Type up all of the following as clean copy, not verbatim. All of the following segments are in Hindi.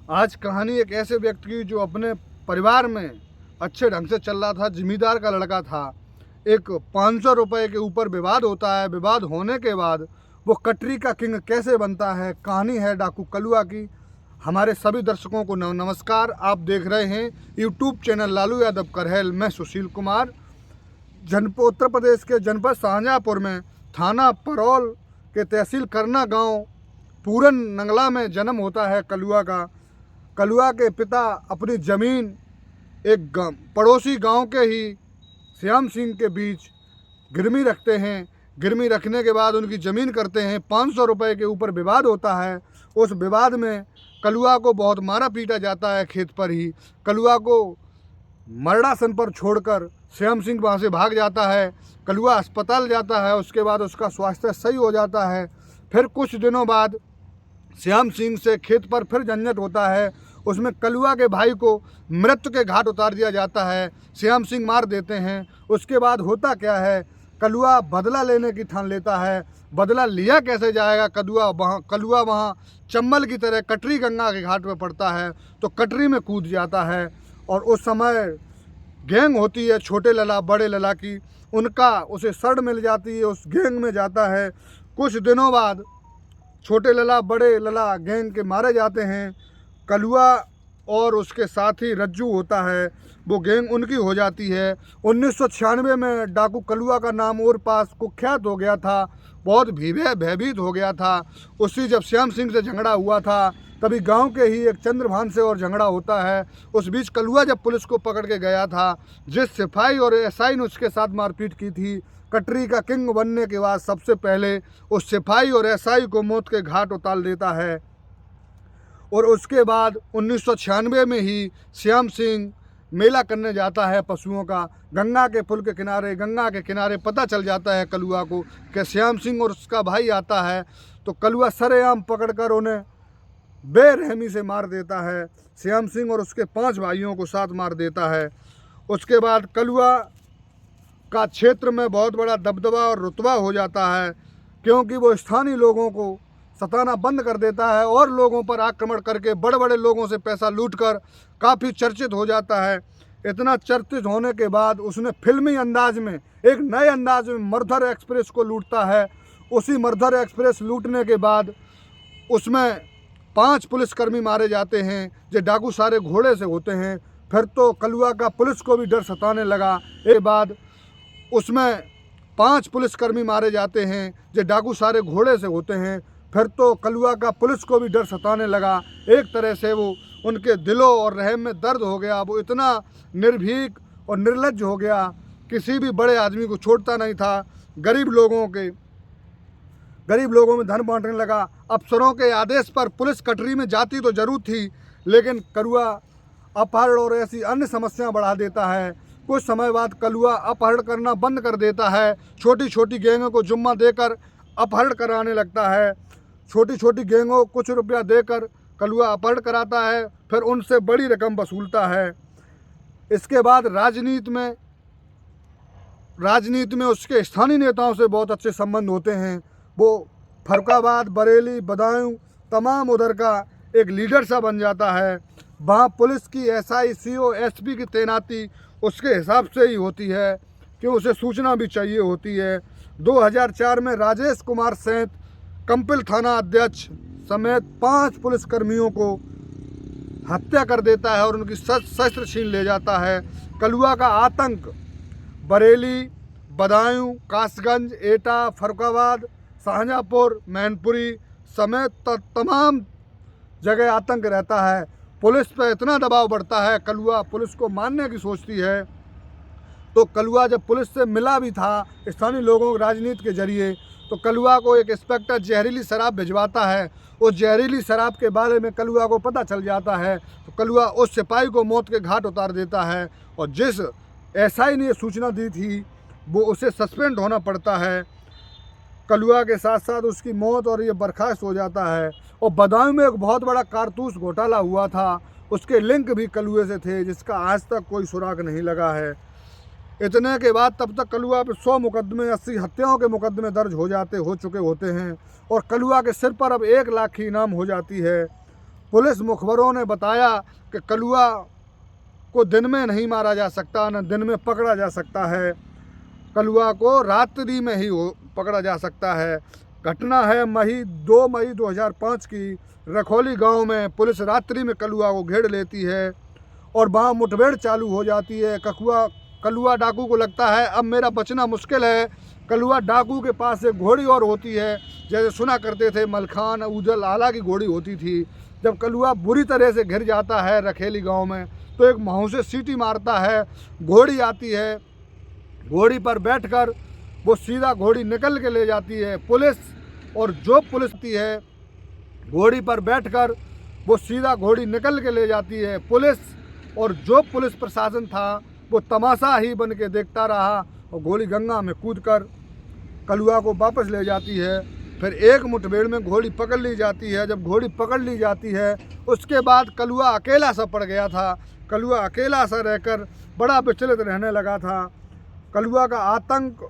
आज कहानी एक ऐसे व्यक्ति की जो अपने परिवार में अच्छे ढंग से चल रहा था, जिम्मेदार का लड़का था। एक 500 रुपये के ऊपर विवाद होता है। विवाद होने के बाद वो कटरी का किंग कैसे बनता है, कहानी है डाकू कलुआ की। हमारे सभी दर्शकों को नमस्कार। आप देख रहे हैं यूट्यूब चैनल लालू यादव करहल। मैं सुशील कुमार। उत्तर प्रदेश के जनपद शाहजहाँपुर में थाना परौल के तहसील करना गांव पूरन नंगला में जन्म होता है कलुआ का। कलुआ के पिता अपनी ज़मीन एक पड़ोसी गांव के ही श्याम सिंह के बीच गिरवी रखते हैं। गिरवी रखने के बाद उनकी ज़मीन करते हैं। 500 रुपये के ऊपर विवाद होता है। उस विवाद में कलुआ को बहुत मारा पीटा जाता है। खेत पर ही कलुआ को मरणासन पर छोड़कर श्याम सिंह वहाँ से भाग जाता है। कलुआ अस्पताल जाता है। उसके बाद उसका स्वास्थ्य सही हो जाता है। फिर कुछ दिनों बाद श्याम सिंह से खेत पर फिर झंझट होता है। उसमें कलुआ के भाई को मृत्यु के घाट उतार दिया जाता है। श्याम सिंह मार देते हैं। उसके बाद होता क्या है, कलुआ बदला लेने की ठान लेता है। बदला लिया कैसे जाएगा, कलुआ वहाँ चंबल की तरह कटरी गंगा के घाट में पड़ता है तो कटरी में कूद जाता है। और उस समय गैंग होती है छोटे लला बड़े लला की, उनका उसे सड़ मिल जाती है। उस गैंग में जाता है। कुछ दिनों बाद छोटे लला बड़े लला गैंग के मारे जाते हैं। कलुआ और उसके साथी रज्जू होता है, वो गैंग उनकी हो जाती है। 1996 में डाकू कलुआ का नाम और पास कुख्यात हो गया था, बहुत भयभीत हो गया था। उसी जब श्याम सिंह से झगड़ा हुआ था तभी गांव के ही एक चंद्रभान से और झगड़ा होता है। उस बीच कलुआ जब पुलिस को पकड़ के गया था, जिस सिपाही और एसआई ने उसके साथ मारपीट की थी, कटरी का किंग बनने के बाद सबसे पहले उस सिपाही और एसआई को मौत के घाट उतार देता है। और उसके बाद 1996 में ही श्याम सिंह मेला करने जाता है पशुओं का गंगा के पुल के किनारे। गंगा के किनारे पता चल जाता है कलुआ को कि श्याम सिंह और उसका भाई आता है, तो कलुआ सरेआम पकड़कर उन्हें बेरहमी से मार देता है। श्याम सिंह और उसके 5 भाइयों को साथ मार देता है। उसके बाद कलुआ का क्षेत्र में बहुत बड़ा दबदबा और रुतबा हो जाता है, क्योंकि वो स्थानीय लोगों को सताना बंद कर देता है और लोगों पर आक्रमण करके बड़े बड़े लोगों से पैसा लूटकर काफ़ी चर्चित हो जाता है। इतना चर्चित होने के बाद उसने फिल्मी अंदाज में, एक नए अंदाज में मर्धर एक्सप्रेस को लूटता है। उसी मर्धर एक्सप्रेस लूटने के बाद उसमें 5 पुलिसकर्मी मारे जाते हैं, जो डाकू सारे घोड़े से होते हैं। फिर तो कलुआ का पुलिस को भी डर सताने लगा। एक बाद उसमें 5 पुलिसकर्मी मारे जाते हैं, जो डाकू सारे घोड़े से होते हैं। फिर तो कलुआ का पुलिस को भी डर सताने लगा। एक तरह से वो उनके दिलों और रहम में दर्द हो गया। वो इतना निर्भीक और निर्लज्ज हो गया, किसी भी बड़े आदमी को छोड़ता नहीं था। गरीब लोगों में धन बांटने लगा। अफसरों के आदेश पर पुलिस कटरी में जाती तो जरूर थी, लेकिन कलुआ अपहरण और ऐसी अन्य समस्याएं बढ़ा देता है। कुछ समय बाद कलुआ अपहरण करना बंद कर देता है। छोटी छोटी गैंगों को जुम्मा देकर अपहरण कराने लगता है। छोटी छोटी गैंगों को कुछ रुपया देकर कलुआ अपहरण कराता है, फिर उनसे बड़ी रकम वसूलता है। इसके बाद राजनीति में उसके स्थानीय नेताओं से बहुत अच्छे संबंध होते हैं। वो फरुखाबाद, बरेली, बदायूं तमाम उधर का एक लीडर सा बन जाता है। वहाँ पुलिस की एसआई, सीओ, एसपी की तैनाती उसके हिसाब से ही होती है कि उसे सूचना भी चाहिए होती है। 2004 में राजेश कुमार सैंत कंपिल थाना अध्यक्ष समेत 5 पुलिसकर्मियों को हत्या कर देता है और उनकी शस्त्र छीन ले जाता है। कलुआ का आतंक बरेली, बदायूं, कासगंज, एटा, फरुखाबाद, शाहजहाँपुर, मैनपुरी समेत तमाम जगह आतंक रहता है। पुलिस पर इतना दबाव बढ़ता है, कलुआ पुलिस को मारने की सोचती है। तो कलुआ जब पुलिस से मिला भी था स्थानीय लोगों को राजनीति के जरिए, तो कलुआ को एक इंस्पेक्टर जहरीली शराब भिजवाता है। उस जहरीली शराब के बारे में कलुआ को पता चल जाता है, तो कलुआ उस सिपाही को मौत के घाट उतार देता है। और जिस एसआई ने ये सूचना दी थी वो उसे सस्पेंड होना पड़ता है। कलुआ के साथ साथ उसकी मौत और ये बर्खास्त हो जाता है। और बदायूं में एक बहुत बड़ा कारतूस घोटाला हुआ था, उसके लिंक भी कलुए से थे, जिसका आज तक कोई सुराग नहीं लगा है। इतने के बाद तब तक कलुआ पे 100 मुकदमे, 80 हत्याओं के मुकदमे दर्ज हो चुके होते हैं। और कलुआ के सिर पर अब 1 लाख की इनाम हो जाती है। पुलिस मुखबरों ने बताया कि कलुआ को दिन में नहीं मारा जा सकता, न दिन में पकड़ा जा सकता है, कलुआ को रात्रि में ही पकड़ा जा सकता है। घटना है 2 मई 2005 की। रखौली गांव में पुलिस रात्रि में कलुआ को घेर लेती है और वहाँ मुठभेड़ चालू हो जाती है। कलुआ डाकू को लगता है अब मेरा बचना मुश्किल है। कलुआ डाकू के पास एक घोड़ी और होती है, जैसे सुना करते थे मलखान उजल आला की घोड़ी होती थी। जब कलुआ बुरी तरह से घिर जाता है रखेली गांव में, तो एक महू से सीटी मारता है, घोड़ी आती है, घोड़ी पर बैठकर वो सीधा घोड़ी निकल के ले जाती है। पुलिस और जो पुलिस आती है घोड़ी पर बैठकर वो सीधा घोड़ी निकल के ले जाती है। पुलिस और जो पुलिस प्रशासन था वो तमाशा ही बन के देखता रहा और घोड़ी गंगा में कूदकर कलुआ को वापस ले जाती है। फिर एक मुठभेड़ में घोड़ी पकड़ ली जाती है। जब घोड़ी पकड़ ली जाती है उसके बाद कलुआ अकेला सा पड़ गया था। कलुआ अकेला सा रहकर बड़ा विचलित रहने लगा था। कलुआ का आतंक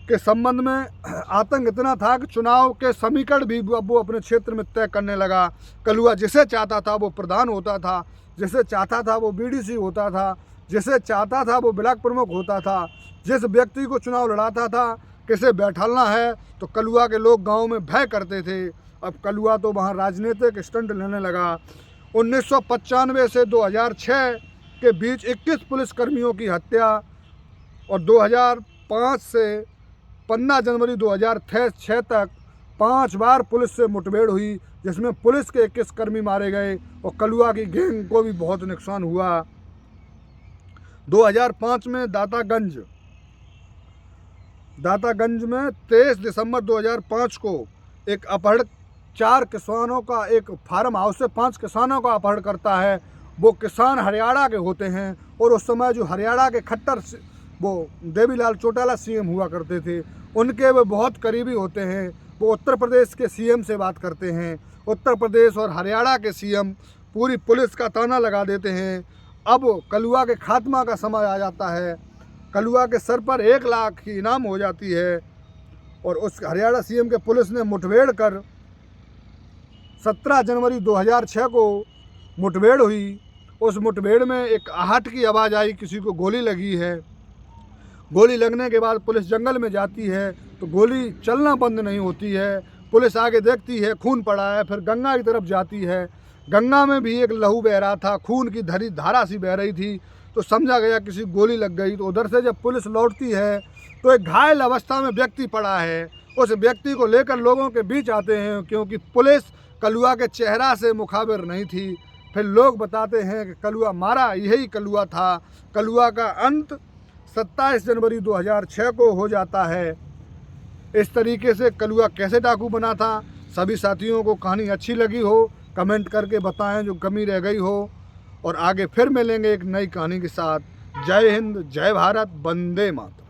के संबंध में आतंक इतना था कि चुनाव के समीकरण भी वो अपने क्षेत्र में तय करने लगा। कलुआ जिसे चाहता था वो प्रधान होता था, जिसे चाहता था वो बीडीसी होता था, जिसे चाहता था वो ब्लॉक प्रमुख होता था। जिस व्यक्ति को चुनाव लड़ाता था किसे बैठालना है तो कलुआ के लोग गांव में भय करते थे। अब कलुआ तो वहाँ राजनीतिक स्टंट लेने लगा। 1995 से 2006 के बीच 21 पुलिसकर्मियों की हत्या और 2005 से 15 जनवरी 2006 तक 5 बार पुलिस से मुठभेड़ हुई, जिसमें पुलिस के 21 कर्मी मारे गए और कलुआ की गैंग को भी बहुत नुकसान हुआ। 2005 में दातागंज में 23 दिसंबर 2005 को एक अपहरण 4 किसानों का एक फार्म हाउस से 5 किसानों का अपहरण करता है। वो किसान हरियाणा के होते हैं और उस समय जो हरियाणा के खट्टर वो देवीलाल चौटाला सीएम हुआ करते थे, उनके वो बहुत करीबी होते हैं। वो उत्तर प्रदेश के सीएम से बात करते हैं। उत्तर प्रदेश और हरियाणा के सीएम पूरी पुलिस का ताना लगा देते हैं। अब कलुआ के खात्मा का समय आ जाता है। कलुआ के सर पर 1 लाख की इनाम हो जाती है और उस हरियाणा सीएम के पुलिस ने मुठभेड़ कर 17 जनवरी 2006 को मुठभेड़ हुई। उस मुठभेड़ में एक आहट की आवाज़ आई, किसी को गोली लगी है। गोली लगने के बाद पुलिस जंगल में जाती है तो गोली चलना बंद नहीं होती है। पुलिस आगे देखती है खून पड़ा है, फिर गंगा की तरफ जाती है। गंगा में भी एक लहू बह रहा था, खून की धारा सी बह रही थी, तो समझा गया किसी गोली लग गई। तो उधर से जब पुलिस लौटती है तो एक घायल अवस्था में व्यक्ति पड़ा है। उस व्यक्ति को लेकर लोगों के बीच आते हैं, क्योंकि पुलिस कलुआ के चेहरा से मुखाबिर नहीं थी। फिर लोग बताते हैं कि कलुआ मारा यही कलुआ था। कलुआ का अंत 27 जनवरी 2006 को हो जाता है। इस तरीके से कलुआ कैसे डाकू बना था। सभी साथियों को कहानी अच्छी लगी हो कमेंट करके बताएं, जो कमी रह गई हो। और आगे फिर मिलेंगे एक नई कहानी के साथ। जय हिंद, जय भारत, वंदे मातरम।